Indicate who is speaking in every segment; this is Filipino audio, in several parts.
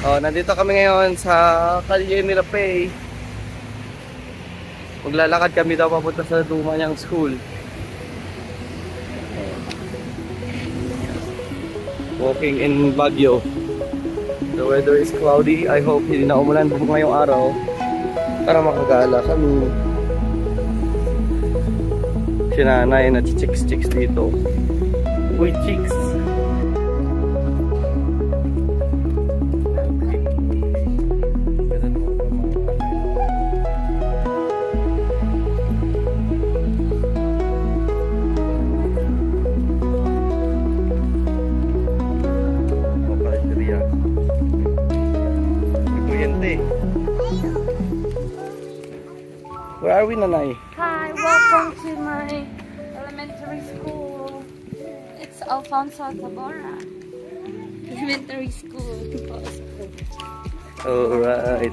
Speaker 1: Oh, nandito kami ngayon sa Calle Mirapay. Maglalakad kami daw papunta sa luma niyang school. Walking in Baguio. The weather is cloudy. I hope hindi na umulan po ngayong araw para makagala kami. Si nanay na chicks dito. Uy, chicks! Where are we, Nanay?
Speaker 2: Hi, welcome to my elementary school. It's Alfonso Tabora Elementary School.
Speaker 1: Alright.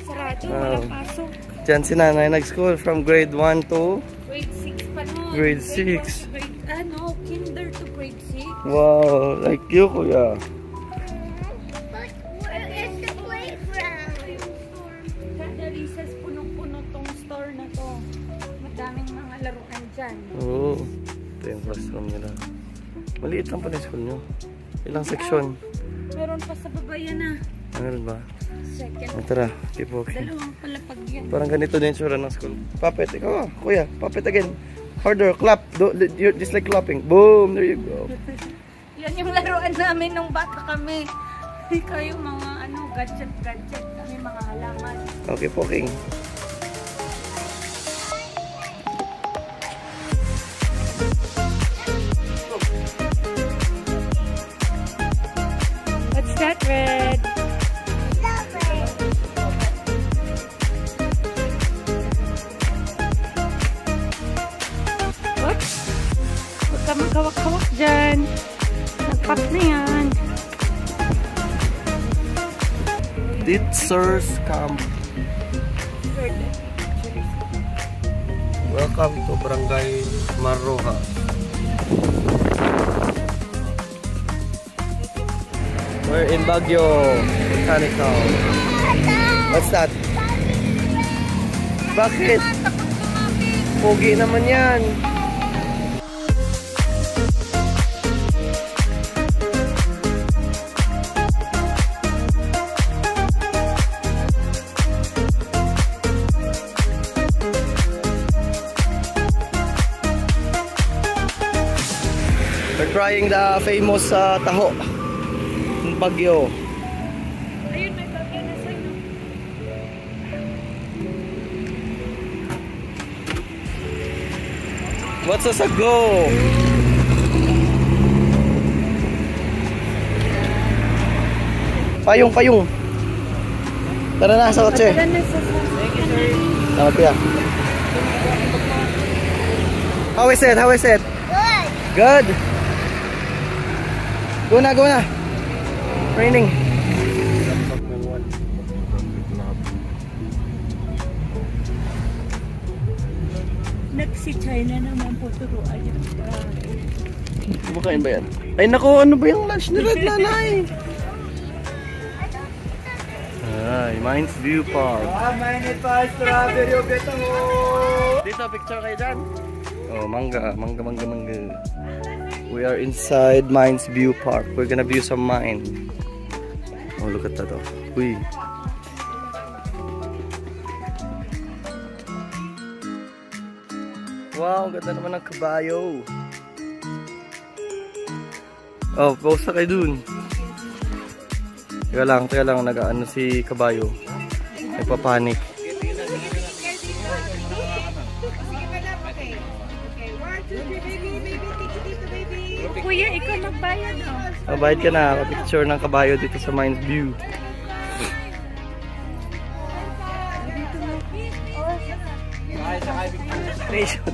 Speaker 2: Sarado, walang pasok.
Speaker 1: Diyan si Nanay nag-school from grade 1 to?
Speaker 2: Grade 6 pa nun.
Speaker 1: Grade 6.
Speaker 2: Kinder to grade 6.
Speaker 1: Wow, like you, kuya. Oo. Ito yung classroom nila. Maliit lang pa na school nyo. Ilang section?
Speaker 2: Meron pa sa baba yan ah.
Speaker 1: Meron ba?
Speaker 2: Second.
Speaker 1: Tara, keep walking.
Speaker 2: Dalawang palapag yan.
Speaker 1: Parang ganito din sura ng school. Puppet, ikaw kuya. Puppet again. Harder, clap. Just like clapping. Boom, there you go.
Speaker 2: Yan yung laruan namin nung bata kami. Ikaw yung mga gadget. Kami mga halaman.
Speaker 1: Okay, walking.
Speaker 2: That red. Oops. Huwag ka magkawak-kawak dyan. Nagpak na yan.
Speaker 1: Teachers Camp. Welcome to Barangay Maroha. We're in Baguio Mechanical. What's that? Bakit? Pogi naman yan. We're trying the famous taho. Baguio.
Speaker 2: Ayun, may Baguio na sa'yo.
Speaker 1: What's a sago? Payong. Tara na sa kotse.
Speaker 2: Tara na sa kotse.
Speaker 1: Tama kuya. How is it? Good. Go na. Raining.
Speaker 2: Si China naman po turuan yung
Speaker 1: kumakain ba yan? Ay nako, ano ba yung lunch nila, Nanay? Ay, Mines View Park. Dito, picture kayo dyan. Oh, mangga. We are inside Mines View Park. We're gonna view some mine. Oh, look at that. Uy. Wow, ganda naman ng kabayo. Oh, pause na kayo dun. Teka lang, nag-ano si kabayo. Nagpapanik.
Speaker 2: Kuya, ikaw magbayad oh.
Speaker 1: Bayad ka na. Picture ng kabayo dito sa Mines View. Station.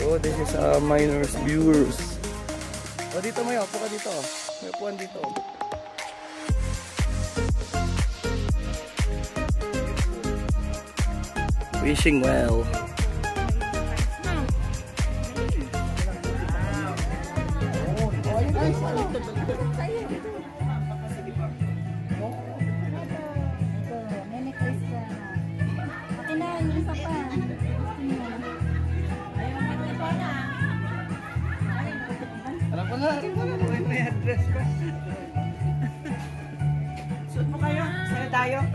Speaker 1: Oh, this is miners viewers. Oh, dito may upo ka dito. May upuan dito. Wishing well.
Speaker 2: May necklace ka. Akin na, yung isa pa.
Speaker 1: Alam ko na. May address pa. Suot mo kayo. Sana tayo.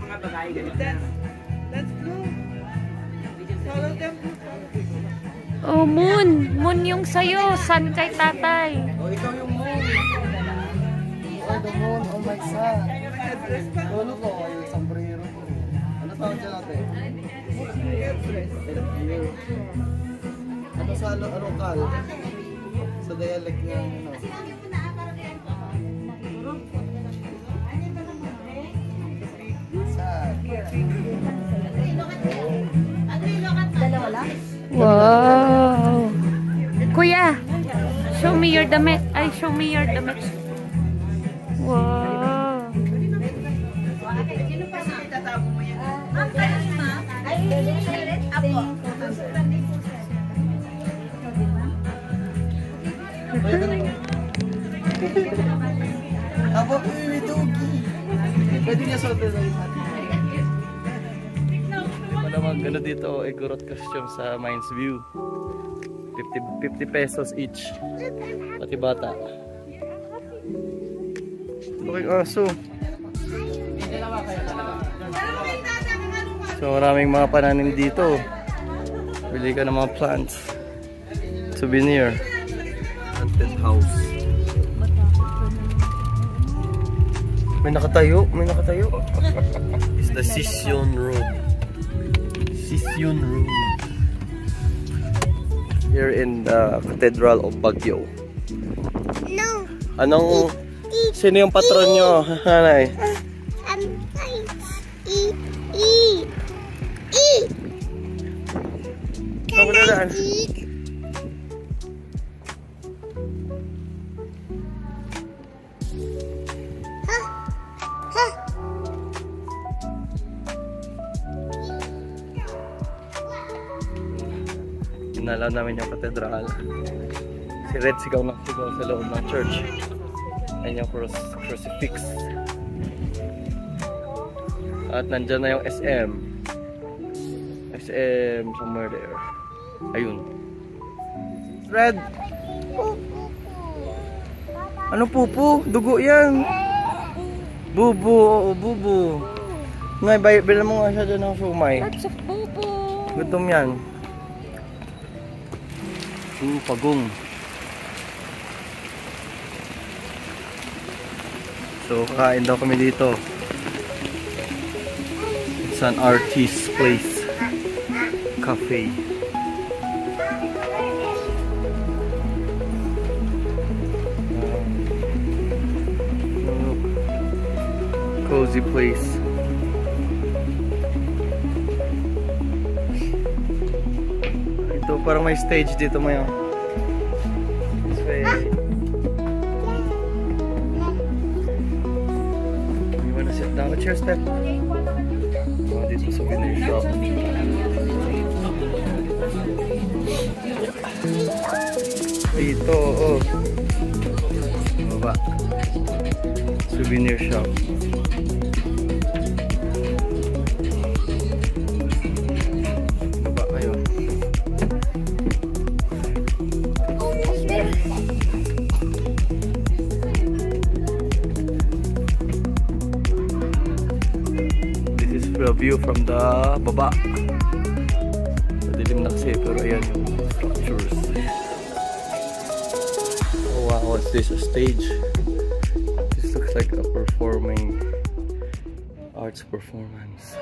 Speaker 1: Mga babae ganito. Let's go. Follow them.
Speaker 2: Oh, Moon. Moon yung sayo. San kay tatay.
Speaker 1: Oh, ikaw yung moon. You are the moon on my son. Lolo ko, yung sombrero ko. Ano tawag dyan natin? Ano sa local? Sa dialect niya, ano?
Speaker 2: Dalawa lang?
Speaker 3: Wow! Kuya, show me your damit. Ay, show me your damit. Wow!
Speaker 1: Abo, may doggy. Pwede niya sa hotel. Malamang gano'n dito, Igorot costume sa Mines View. 50 pesos each. Pati bata. Okay, aso. So maraming mga pananim dito. Bili ka ng mga plants. Souvenir. Haunted house. May nakatayo. It's the Sisyon Road. Sisyon Road. Here in the Cathedral of Baguio.
Speaker 4: No.
Speaker 1: Anong... Sino yung patron nyo, Hanay? Saan ko dadaan? Inalaw namin yung katedral. Si Red sigaw na sigaw sa loob ng church. Ayan yung crucifix. At nandyan na yung SM. SM somewhere there. Ayun. Red! Ano pupo? Dugo yan! Bubu! Oo, bubu! Ngay, bilang mo nga siya dyan ng sumay.
Speaker 3: Lots of bubo.
Speaker 1: Gutom yan. Pagong. So, kakain daw kami dito. It's an artist place. Cafe. Cozy place. Ito, parang may stage dito mayo. This way. You wanna sit down? What's your step? Oh, dito souvenir shop. Dito, oh. Baba. Souvenir shop. Baba kayo. This is the view from the baba. Madilim na kasi pero ayan yung structures. Oh wow, what's this? A stage? This looks like a performing arts performance.